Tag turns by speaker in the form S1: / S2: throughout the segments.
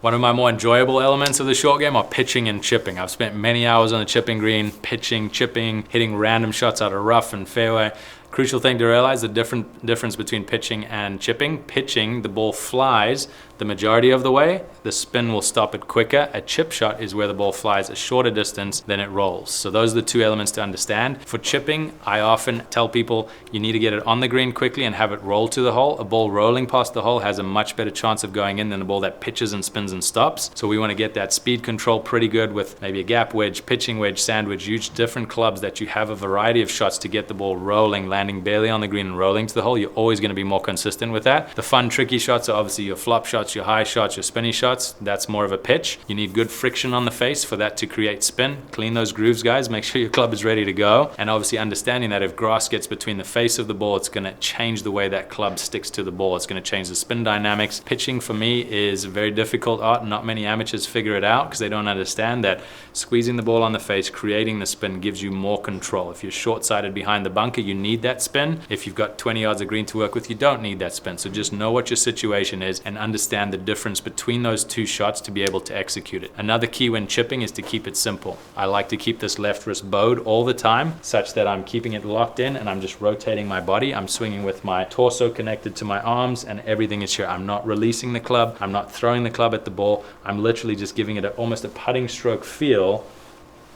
S1: One of my more enjoyable elements of the short game are pitching and chipping. I've spent many hours on the chipping green, pitching, chipping, hitting random shots out of rough and fairway. Crucial thing to realize, the difference between pitching and chipping. Pitching, the ball flies the majority of the way. The spin will stop it quicker. A chip shot is where the ball flies a shorter distance than it rolls. So those are the two elements to understand. For chipping, I often tell people you need to get it on the green quickly and have it roll to the hole. A ball rolling past the hole has a much better chance of going in than a ball that pitches and spins and stops. So we want to get that speed control pretty good with maybe a gap wedge, pitching wedge, sand wedge, use different clubs that you have a variety of shots to get the ball rolling, landing barely on the green and rolling to the hole. You're always going to be more consistent with that. The fun, tricky shots are obviously your flop shots, your high shots, your spinny shots. That's more of a pitch. You need good friction on the face for that to create spin. Clean those grooves, guys. Make sure your club is ready to go. And obviously understanding that if grass gets between the face of the ball, it's going to change the way that club sticks to the ball. It's going to change the spin dynamics. Pitching for me is a very difficult art. Not many amateurs figure it out because they don't understand that squeezing the ball on the face, creating the spin gives you more control. If you're short-sighted behind the bunker, you need that spin. If you've got 20 yards of green to work with, you don't need that spin. So just know what your situation is and understand the difference between those two shots to be able to execute it. Another key when chipping is to keep it simple. I like to keep this left wrist bowed all the time such that I'm keeping it locked in and I'm just rotating my body. I'm swinging with my torso connected to my arms and everything is here. I'm not releasing the club. I'm not throwing the club at the ball. I'm literally just giving it almost a putting stroke feel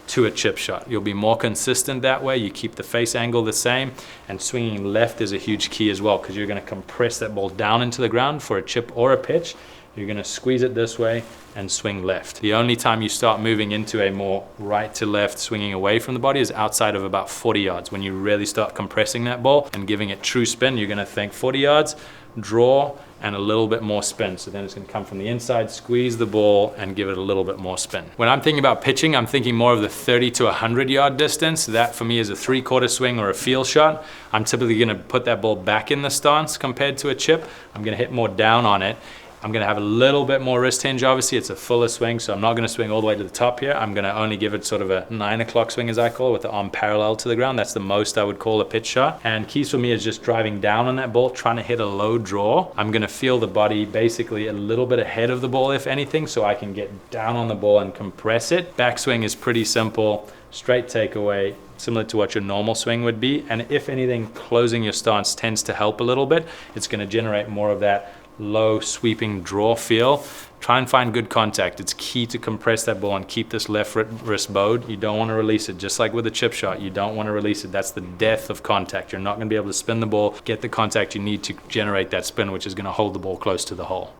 S1: to a chip shot. You'll be more consistent that way. You keep the face angle the same, and swinging left is a huge key as well because you're going to compress that ball down into the ground for a chip or a pitch. You're going to squeeze it this way and swing left. The only time you start moving into a more right to left, swinging away from the body, is outside of about 40 yards. When you really start compressing that ball and giving it true spin, you're going to think 40 yards, draw, and a little bit more spin. So then it's going to come from the inside, squeeze the ball, and give it a little bit more spin. When I'm thinking about pitching, I'm thinking more of the 30 to 100 yard distance. That for me is a 3/4 swing or a feel shot. I'm typically going to put that ball back in the stance compared to a chip. I'm going to hit more down on it. I'm going to have a little bit more wrist hinge. Obviously, it's a fuller swing, so I'm not going to swing all the way to the top here. I'm going to only give it sort of a 9 o'clock swing, as I call it, with the arm parallel to the ground. That's the most I would call a pitch shot. And keys for me is just driving down on that ball, trying to hit a low draw. I'm going to feel the body basically a little bit ahead of the ball, if anything, so I can get down on the ball and compress it. Backswing is pretty simple. Straight takeaway, similar to what your normal swing would be. And if anything, closing your stance tends to help a little bit. It's going to generate more of that low sweeping draw feel. Try and find good contact. It's key to compress that ball and keep this left wrist bowed. You don't want to release it, just like with a chip shot. You don't want to release it. That's the death of contact. You're not going to be able to spin the ball, get the contact you need to generate that spin, which is going to hold the ball close to the hole.